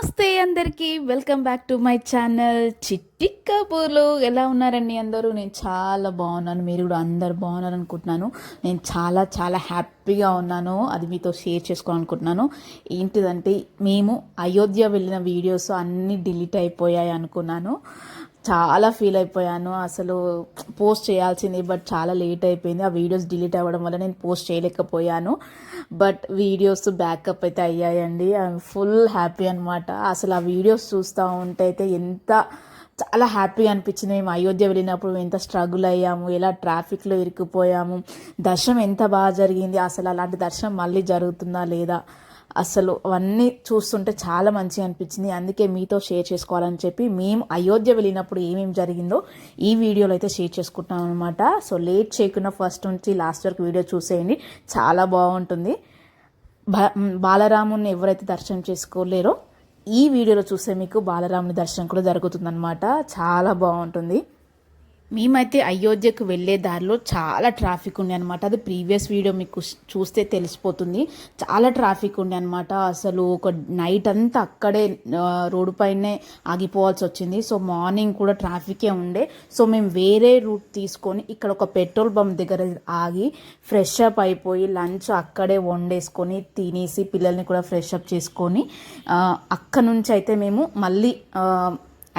నమస్తే అందరికీ welcome back to my channel చిట్టి కబూర్లు. ఎలా ఉన్నారండి అందరూ? నేను చాలా బాగున్నాను, మీరు కూడా అందరు బాగున్నారు అనుకుంటున్నాను. నేను చాలా చాలా హ్యాపీగా ఉన్నాను, అది మీతో షేర్ చేసుకోవాలనుకుంటున్నాను. ఏంటిదంటే మేము అయోధ్య వెళ్ళిన వీడియోస్ అన్నీ డిలీట్ అయిపోయాయి అనుకున్నాను. చాలా ఫీల్ అయిపోయాను. అసలు పోస్ట్ చేయాల్సింది, బట్ చాలా లేట్ అయిపోయింది. ఆ వీడియోస్ డిలీట్ అవ్వడం వల్ల నేను పోస్ట్ చేయలేకపోయాను. బట్ వీడియోస్ బ్యాకప్ అయితే అయ్యాయండి. ఐఎమ్ ఫుల్ హ్యాపీ అనమాట. అసలు ఆ వీడియోస్ చూస్తూ ఉంటే అయితే చాలా హ్యాపీ అనిపించింది. మేము అయోధ్య వెళ్ళినప్పుడు ఎంత స్ట్రగుల్ అయ్యాము, ఎలా ట్రాఫిక్లో ఇరుక్కుపోయాము, దర్శనం ఎంత బాగా జరిగింది, అసలు అలాంటి దర్శనం మళ్ళీ జరుగుతుందా లేదా, అసలు అవన్నీ చూస్తుంటే చాలా మంచిగా అనిపించింది. అందుకే మీతో షేర్ చేసుకోవాలని చెప్పి మేము అయోధ్య వెళ్ళినప్పుడు ఏమేమి జరిగిందో ఈ వీడియోలో అయితే షేర్ చేసుకుంటాం అనమాట. సో లేట్ చేయకుండా ఫస్ట్ నుంచి లాస్ట్ వరకు వీడియో చూసేయండి, చాలా బాగుంటుంది. బాలరాముని ఎవరైతే దర్శనం చేసుకోలేరో ఈ వీడియోలో చూస్తే మీకు బాలరాముని దర్శనం కూడా జరుగుతుందన్నమాట. చాలా బాగుంటుంది. మేమైతే అయోధ్యకు వెళ్ళే దారిలో చాలా ట్రాఫిక్ ఉండే అనమాట. అది ప్రీవియస్ వీడియో మీకు చూస్తే తెలిసిపోతుంది. చాలా ట్రాఫిక్ ఉండే అనమాట. అసలు ఒక నైట్ అంతా అక్కడే రోడ్డు పైనే ఆగిపోవాల్సి వచ్చింది. సో మార్నింగ్ కూడా ట్రాఫికే ఉండే. సో మేము వేరే రూట్ తీసుకొని ఇక్కడ ఒక పెట్రోల్ బంక్ దగ్గర ఆగి ఫ్రెష్ అప్ అయిపోయి లంచ్ అక్కడే వండేసుకొని తినేసి పిల్లల్ని కూడా ఫ్రెష్ అప్ చేసుకొని అక్కడ నుంచి అయితే మేము మళ్ళీ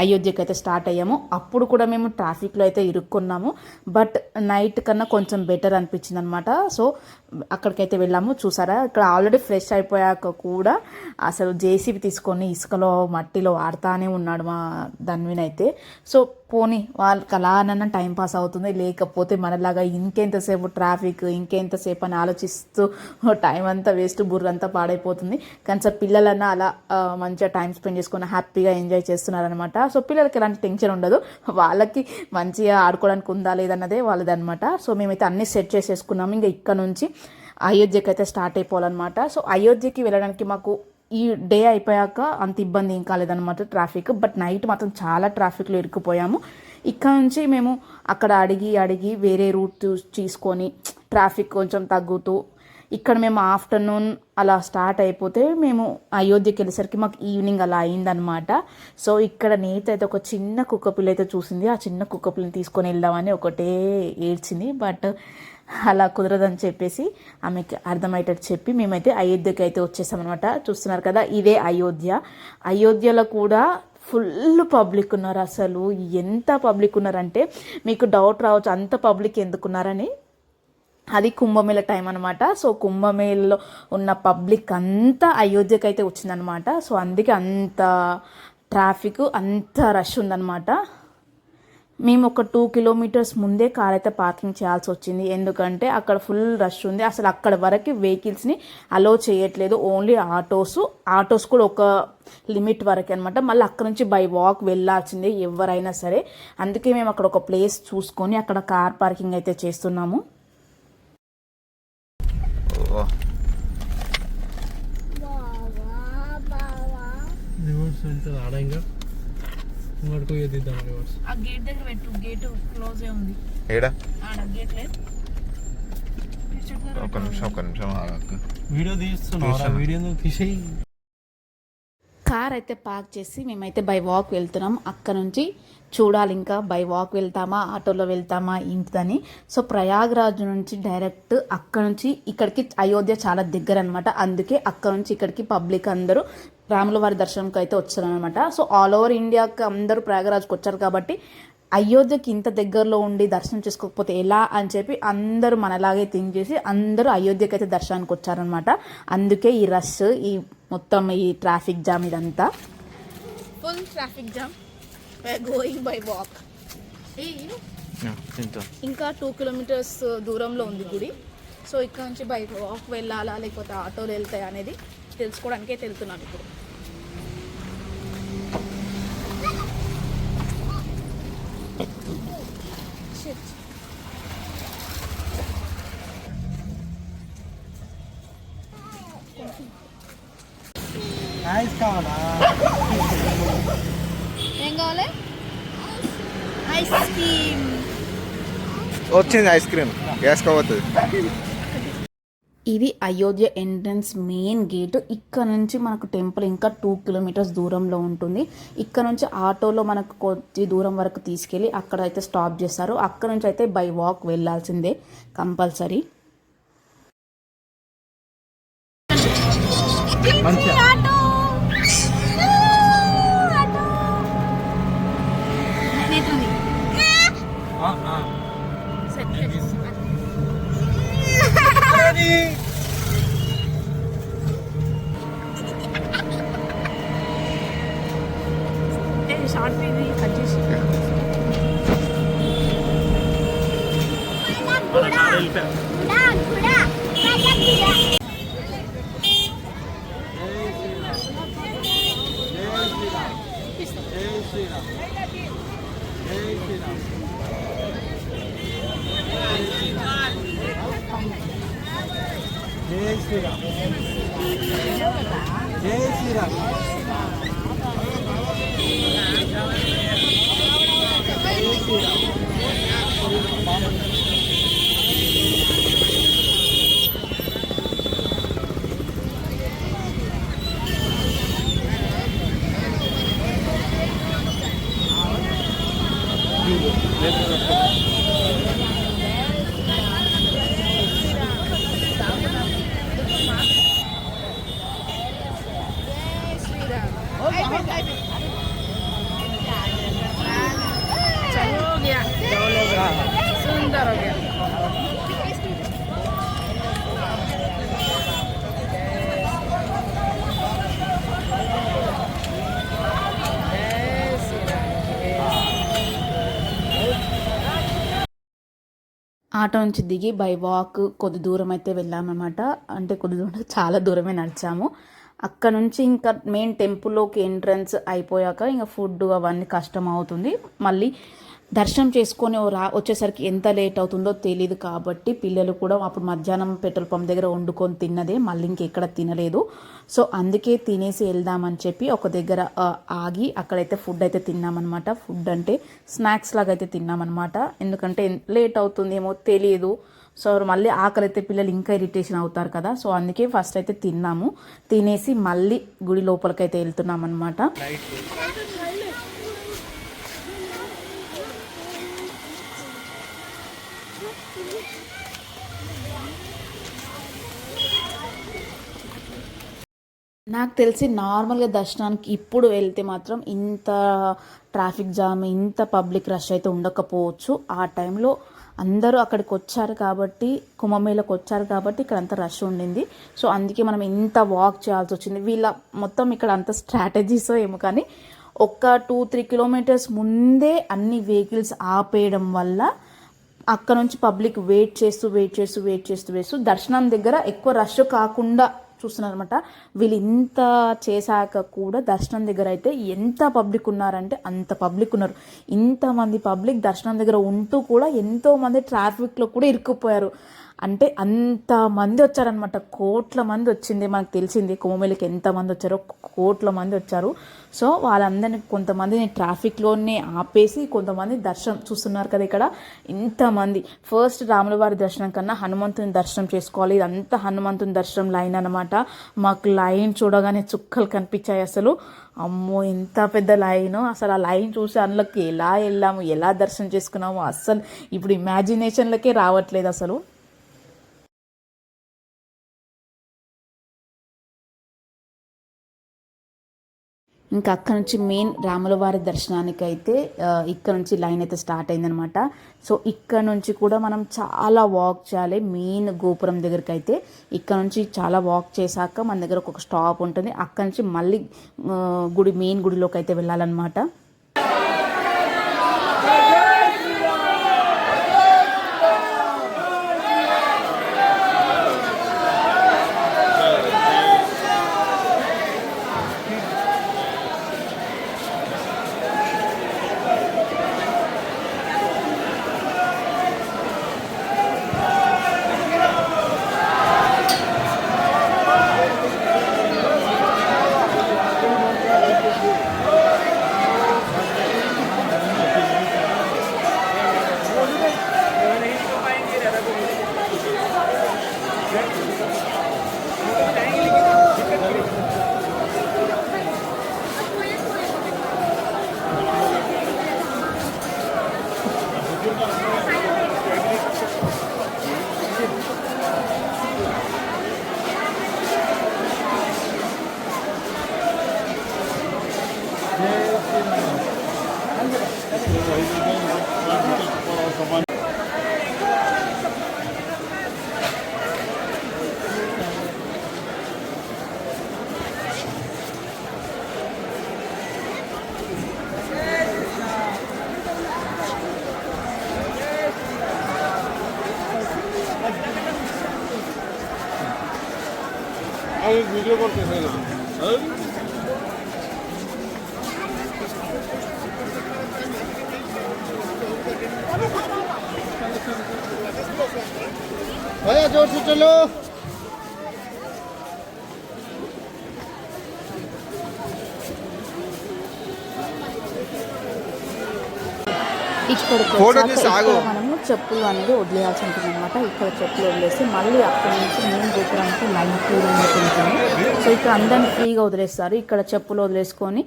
అయోధ్యకి అయితే స్టార్ట్ అయ్యాము. అప్పుడు కూడా మేము ట్రాఫిక్లో అయితే ఇరుక్కున్నాము, బట్ నైట్ కన్నా కొంచెం బెటర్ అనిపించింది అనమాట. సో అక్కడికైతే వెళ్ళాము. చూసారా, ఇక్కడ ఆల్రెడీ ఫ్రెష్ అయిపోయాక కూడా అసలు జేసీబీ తీసుకొని ఇసుకలో మట్టిలో ఆడుతానే ఉన్నాడు మా ధన్విన్ అయితే. సో పోనీ వాళ్ళకి అలానన్నా టైం పాస్ అవుతుంది, లేకపోతే మనలాగా ఇంకెంతసేపు ట్రాఫిక్ ఇంకెంతసేపు అని ఆలోచిస్తూ టైం అంతా వేస్ట్, బుర్రంతా పాడైపోతుంది. కానీ పిల్లలన్నా అలా మంచిగా టైం స్పెండ్ చేసుకుని హ్యాపీగా ఎంజాయ్ చేస్తున్నారనమాట. సో పిల్లలకి ఎలాంటి టెన్షన్ ఉండదు, వాళ్ళకి మంచిగా ఆడుకోవడానికి ఉందా లేదన్నదే వాళ్ళది అనమాట. సో మేమైతే అన్నీ సెట్ చేసేసుకున్నాము. ఇంకా ఇక్కడ నుంచి అయోధ్యకి అయితే స్టార్ట్ అయిపోవాలన్నమాట. సో అయోధ్యకి వెళ్ళడానికి మాకు ఈ డే అయిపోయాక అంత ఇబ్బంది ఏం కాలేదన్నమాట ట్రాఫిక్, బట్ నైట్ మాత్రం చాలా ట్రాఫిక్లో ఇరుక్కుపోయాము. ఇక్కడ నుంచి మేము అక్కడ అడిగి వేరే రూట్ తీసుకొని ట్రాఫిక్ కొంచెం తగ్గుతూ ఇక్కడ మేము ఆఫ్టర్నూన్ అలా స్టార్ట్ అయిపోతే మేము అయోధ్యకి వెళ్ళేసరికి మాకు ఈవినింగ్ అలా అయిందనమాట. సో ఇక్కడ నేత అయితే ఒక చిన్న కుక్కపిల్ల అయితే చూసింది. ఆ చిన్న కుక్కపిల్లని తీసుకొని వెళ్దామని ఒకటే ఏడ్చింది, బట్ అలా కుదరదని చెప్పేసి ఆమెకి అర్థమయ్యేటట్టు చెప్పి మేమైతే అయోధ్యకి అయితే వచ్చేసామన్నమాట. చూస్తున్నారు కదా, ఇదే అయోధ్య. అయోధ్యలో కూడా ఫుల్ పబ్లిక్ ఉన్నారు. అసలు ఎంత పబ్లిక్ ఉన్నారంటే మీకు డౌట్ రావచ్చు అంత పబ్లిక్ ఎందుకున్నారని. అది కుంభమేళ టైం అనమాట. సో కుంభమేళలో ఉన్న పబ్లిక్ అంతా అయోధ్యకి అయితే వచ్చిందనమాట. సో అందుకే అంత ట్రాఫిక్ అంత రష్ ఉందన్నమాట. మేము ఒక 2 కిలోమీటర్స్ ముందే కార్ అయితే పార్కింగ్ చేయాల్సి వచ్చింది, ఎందుకంటే అక్కడ ఫుల్ రష్ ఉంది. అసలు అక్కడ వరకు వెహికల్స్ని అలో చేయట్లేదు, ఓన్లీ ఆటోస్ కూడా ఒక లిమిట్ వరకు అనమాట. మళ్ళీ అక్కడ నుంచి బై వాక్ వెళ్ళాల్సిందే ఎవరైనా సరే. అందుకే మేము అక్కడ ఒక ప్లేస్ చూసుకొని అక్కడ కార్ పార్కింగ్ అయితే చేస్తున్నాము. ఆ గేట్ దగ్గర పెట్టు, గేట్ క్లోజ్ ఉంది. ఏడా గేట్ లేదు. ఒక నిమిషం వీడియో తీస్తున్నా, వీడియో తీసేయి. కార్ అయితే పార్క్ చేసి మేమైతే బై వాక్ వెళ్తున్నాం. అక్కడ నుంచి చూడాలి ఇంకా బై వాక్ వెళ్తామా ఆటోలో వెళ్తామా ఏంటిదని. సో ప్రయాగ్రాజ్ నుంచి డైరెక్ట్ అక్కడ నుంచి ఇక్కడికి అయోధ్య చాలా దగ్గర అనమాట. అందుకే అక్కడ నుంచి ఇక్కడికి పబ్లిక్ అందరూ రాముల వారి దర్శనంకి అయితే వచ్చారనమాట. సో ఆల్ ఓవర్ ఇండియాకి అందరూ ప్రయాగరాజ్కి వచ్చారు కాబట్టి అయోధ్యకి ఇంత దగ్గరలో ఉండి దర్శనం చేసుకోకపోతే ఎలా అని చెప్పి అందరూ మనలాగే థింక్ చేసి అందరూ అయోధ్యకి అయితే దర్శనానికి వచ్చారనమాట. అందుకే ఈ రష్, ఈ మొత్తం ఈ ట్రాఫిక్ జామ్, ఇదంతా full traffic jam. Going by walk. ఇంకా 2 కిలోమీటర్స్ దూరంలో ఉంది గుడి. సో ఇక్కడ నుంచి బై వాక్ వెళ్ళాలా లేకపోతే ఆటోలు వెళ్తాయా అనేది తెలుసుకోవడానికే వెళ్తున్నాను ఇప్పుడు. ఐస్ కావాలా? ఏం కావాలి? ఐస్ క్రీమ్ వచ్చింది, ఐస్ క్రీమ్ వేసుకోవద్దు. ఇది అయోధ్య ఎంట్రన్స్ మెయిన్ గేట్. ఇక్కడ నుంచి మనకు టెంపుల్ ఇంకా 2 కిలోమీటర్స్ దూరంలో ఉంటుంది. ఇక్కడ నుంచి ఆటోలో మనకు కొద్ది దూరం వరకు తీసుకెళ్ళి అక్కడ అయితే స్టాప్ చేస్తారు. అక్కడ నుంచి అయితే బై వాక్ వెళ్ళాల్సిందే కంపల్సరీ. షార్ట్ వీడియో కట్ చేసి జై శ్రీరామ్ జై శ్రీరామ్. सुंदर हो गया. ఆటో నుంచి దిగి బై వాక్ కొద్ది దూరం అయితే వెళ్ళామన్నమాట. అంటే కొద్ది దూరం చాలా దూరమే నడిచాము. అక్కడ నుంచి ఇంకా మెయిన్ టెంపుల్లోకి ఎంట్రన్స్ అయిపోయాక ఇంకా ఫుడ్ అవన్నీ కష్టం అవుతుంది. మళ్ళీ దర్శనం చేసుకొని వచ్చేసరికి ఎంత లేట్ అవుతుందో తెలియదు కాబట్టి పిల్లలు కూడా అప్పుడు మధ్యాహ్నం పెట్రోల్ పంప్ దగ్గర వండుకొని తిన్నదే, మళ్ళీ ఇంకెక్కడ తినలేదు. సో అందుకే తినేసి వెళ్దామని చెప్పి ఒక దగ్గర ఆగి అక్కడైతే ఫుడ్ అయితే తిన్నామన్నమాట. ఫుడ్ అంటే స్నాక్స్ లాగా అయితే తిన్నామన్నమాట. ఎందుకంటే లేట్ అవుతుందేమో తెలియదు. సో మళ్ళీ ఆకలి అయితే పిల్లలు ఇంకా ఇరిటేషన్ అవుతారు కదా. సో అందుకే ఫస్ట్ అయితే తిన్నాము. తినేసి మళ్ళీ గుడి లోపలికైతే వెళ్తున్నాం అనమాట. నాకు తెలిసి నార్మల్గా దర్శనానికి ఇప్పుడు వెళ్తే మాత్రం ఇంత ట్రాఫిక్ జామ్, ఇంత పబ్లిక్ రష్ అయితే ఉండకపోవచ్చు. ఆ టైంలో అందరూ అక్కడికి వచ్చారు కాబట్టి, కుంభమేళకు వచ్చారు కాబట్టి ఇక్కడ అంత రష్ ఉండింది. సో అందుకే మనం ఇంత వాక్ చేయాల్సి వచ్చింది. వీళ్ళ మొత్తం ఇక్కడ అంత స్ట్రాటజీసో ఏమో కానీ ఒక 2-3 కిలోమీటర్స్ ముందే అన్ని వెహికల్స్ ఆపేయడం వల్ల అక్కడ నుంచి పబ్లిక్ వెయిట్ చేస్తూ దర్శనం దగ్గర ఎక్కువ రష్ కాకుండా చూస్తున్నారనమాట. వీళ్ళు ఇంత చేశాక కూడా దర్శనం దగ్గర అయితే ఎంత పబ్లిక్ ఉన్నారంటే అంత పబ్లిక్ ఉన్నారు. ఇంతమంది పబ్లిక్ దర్శనం దగ్గర ఉంటూ కూడా ఎంతోమంది ట్రాఫిక్లో కూడా ఇరుక్కుపోయారు. అంటే అంతమంది వచ్చారనమాట. కోట్ల మంది వచ్చింది. మనకు తెలిసింది కుంభమేళకి ఎంతమంది వచ్చారో, కోట్ల మంది వచ్చారు. సో వాళ్ళందరినీ కొంతమందిని ట్రాఫిక్లోనే ఆపేసి కొంతమంది దర్శనం చూస్తున్నారు కదా ఇక్కడ ఇంతమంది. ఫస్ట్ రాముల వారి దర్శనం కన్నా హనుమంతుని దర్శనం చేసుకోవాలి. ఇదంతా హనుమంతుని దర్శనం లైన్ అనమాట. మాకు లైన్ చూడగానే చుక్కలు కనిపించాయి. అసలు అమ్మో ఎంత పెద్ద లైన్. అసలు ఆ లైన్ చూసి అందులోకి ఎలా వెళ్ళాము, ఎలా దర్శనం చేసుకున్నాము అస్సలు ఇప్పుడు ఇమాజినేషన్లకే రావట్లేదు అసలు. ఇంకా అక్కడ నుంచి మెయిన్ రాముల వారి దర్శనానికి అయితే ఇక్కడ నుంచి లైన్ అయితే స్టార్ట్ అయిందనమాట. సో ఇక్కడ నుంచి కూడా మనం చాలా వాక్ చేయాలి. మెయిన్ గోపురం దగ్గరికి అయితే ఇక్కడ నుంచి చాలా వాక్ చేశాక మన దగ్గర ఒక స్టాప్ ఉంటుంది. అక్కడ నుంచి మళ్ళీ మెయిన్ గుడిలోకి అయితే వెళ్ళాలన్నమాట. ভিডিও করতেছে না भैया जोर से चलो ఇక్కడికి వచ్చాక ఇక్కడ మనము చెప్పులు అనేది వదిలేయాల్సి ఉంటుంది అనమాట. ఇక్కడ చెప్పులు వదిలేసి మళ్ళీ అక్కడి నుంచి మెయిన్ గోపురానికి లైన్ క్యూరింగ్ ఉంటుంది. సో ఇక్కడ అందరిని ఫ్రీగా వదిలేస్తారు. ఇక్కడ చెప్పులు వదిలేసుకొని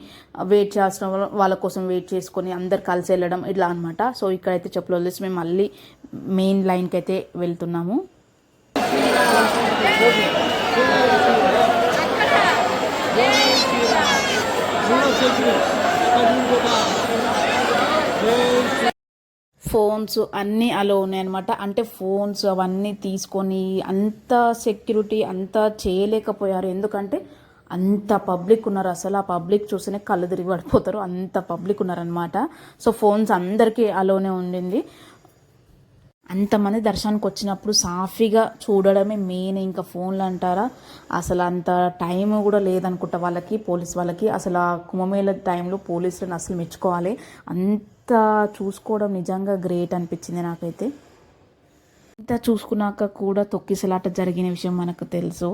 వెయిట్ చేయాల్సిన వాళ్ళ కోసం వెయిట్ చేసుకొని అందరు కలిసి వెళ్ళడం ఇట్లా అనమాట. సో ఇక్కడైతే చెప్పులు వదిలేసి మేము మళ్ళీ మెయిన్ లైన్కి అయితే వెళ్తున్నాము. ఫోన్స్ అన్నీ అలో ఉన్నాయన్నమాట. అంటే ఫోన్స్ అవన్నీ తీసుకొని అంత సెక్యూరిటీ అంతా చేయలేకపోయారు. ఎందుకంటే అంత పబ్లిక్ ఉన్నారు. అసలు ఆ పబ్లిక్ చూస్తేనే కళ్ళు తిరిగి పడిపోతారు, అంత పబ్లిక్ ఉన్నారనమాట. సో ఫోన్స్ అందరికీ అలోనే ఉండింది. అంతమంది దర్శనానికి వచ్చినప్పుడు సాఫీగా చూడడమే మెయిన్. ఇంకా ఫోన్లు అంటారా, అసలు అంత టైం కూడా లేదనుకుంటా వాళ్ళకి, పోలీస్ వాళ్ళకి. అసలు ఆ కుంభమేళ టైంలో పోలీసులను అసలు మెచ్చుకోవాలి. అంత చూసుకోవడం నిజంగా గ్రేట్ అనిపించింది నాకైతే. ఇంత చూసుకున్నాక కూడా తొక్కిసలాట జరిగిన విషయం మనకు తెలుసు.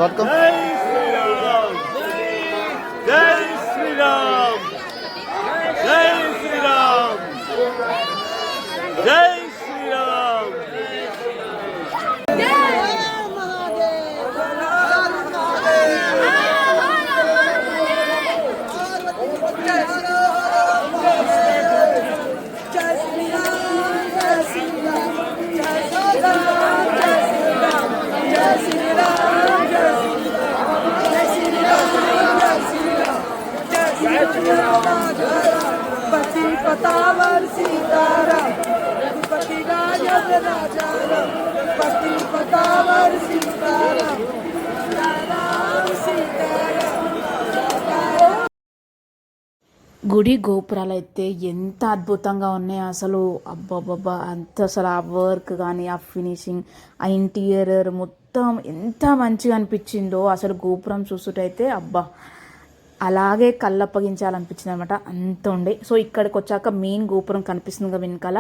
Welcome. Jai Shri Ram. Jai Shri Ram. Jai Shri Ram. पति पतावर सीताराम रघुपति राजव राजा पति पतावर सीताराम राम सीताराम. గుడి గోపురాలు అయితే ఎంత అద్భుతంగా ఉన్నాయి అసలు. అబ్బాబ్బా అంత అసలు ఆ వర్క్ కానీ ఆ ఫినిషింగ్ ఆ ఇంటీరియర్ మొత్తం ఎంత మంచిగా అనిపించిందో. అసలు గోపురం చూస్తుంటైతే అబ్బా అలాగే కళ్ళప్పగించాలనిపించింది అనమాట, అంత ఉండే. సో ఇక్కడికి వచ్చాక మెయిన్ గోపురం కనిపిస్తుంది కదా వెనకాల,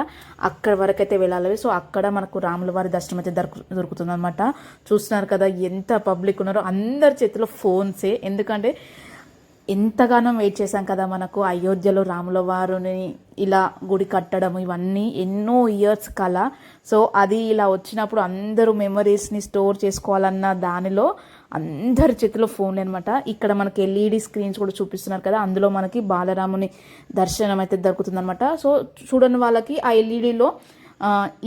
అక్కడ వరకు అయితే వెళ్ళాలి. సో అక్కడ మనకు రాముల వారి దర్శనం అయితే దొరుకుతుంది అనమాట. చూస్తున్నారు కదా ఎంత పబ్లిక్ ఉన్నారో. అందరి చేతిలో ఫోన్సే. ఎందుకంటే ఎంతగానో వెయిట్ చేశాం కదా మనకు అయోధ్యలో రాముల వారిని ఇలా గుడి కట్టడం, ఇవన్నీ ఎన్నో ఇయర్స్ కల. సో అది ఇలా వచ్చినప్పుడు అందరూ మెమరీస్ని స్టోర్ చేసుకోవాలన్న దానిలో అందరి చేతిలో ఫోన్లు అనమాట. ఇక్కడ మనకి ఎల్ఈడి స్క్రీన్స్ కూడా చూపిస్తున్నారు కదా, అందులో మనకి బాలరాముని దర్శనం అయితే దొరుకుతుంది అనమాట. సో చూడని వాళ్ళకి ఆ ఎల్ఈడిలో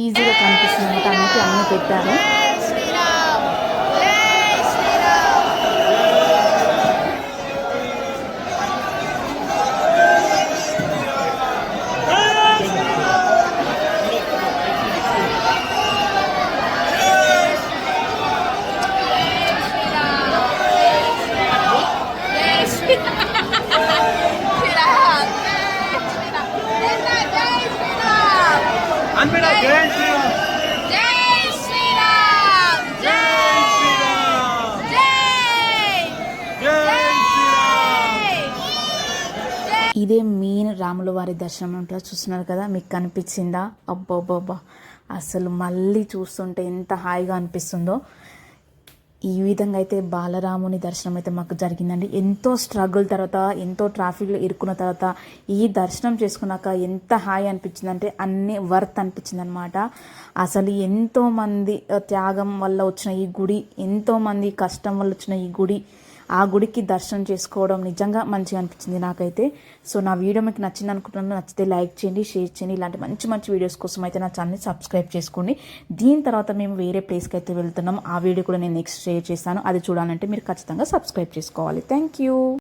ఈజీగా కనిపిస్తుంది అనమాట. అందుకే అన్నీ పెట్టారు. ఇదే మెయిన్ రాముల వారి దర్శనం ఉంటుంది. చూస్తున్నారు కదా, మీకు కనిపించిందా? అబ్బబ్బబ్బా అసలు మళ్ళీ చూస్తుంటే ఎంత హాయిగా అనిపిస్తుందో. ఈ విధంగా అయితే బాలరాముని దర్శనం అయితే మాకు జరిగిందండి. ఎంతో స్ట్రగుల్ తర్వాత, ఎంతో ట్రాఫిక్లో ఇరుక్కున్న తర్వాత ఈ దర్శనం చేసుకున్నాక ఎంత హాయి అనిపించిందంటే అన్నీ వర్త్ అనిపించింది అనమాట. అసలు ఎంతోమంది త్యాగం వల్ల వచ్చిన ఈ గుడి, ఎంతోమంది కష్టం వల్ల వచ్చిన ఈ గుడి, ఆ గుడికి దర్శనం చేసుకోవడం నిజంగా మంచిగా అనిపించింది నాకైతే. సో నా వీడియో మీకు నచ్చింది అనుకుంటున్నాను. నచ్చితే లైక్ చేయండి, షేర్ చేయండి. ఇలాంటి మంచి మంచి వీడియోస్ కోసం అయితే నా ఛానల్ని సబ్స్క్రైబ్ చేసుకోండి. దీని తర్వాత మేము వేరే ప్లేస్కి అయితే వెళ్తున్నాం. ఆ వీడియో కూడా నేను నెక్స్ట్ షేర్ చేస్తాను. అది చూడాలంటే మీరు ఖచ్చితంగా సబ్స్క్రైబ్ చేసుకోవాలి. Thank you.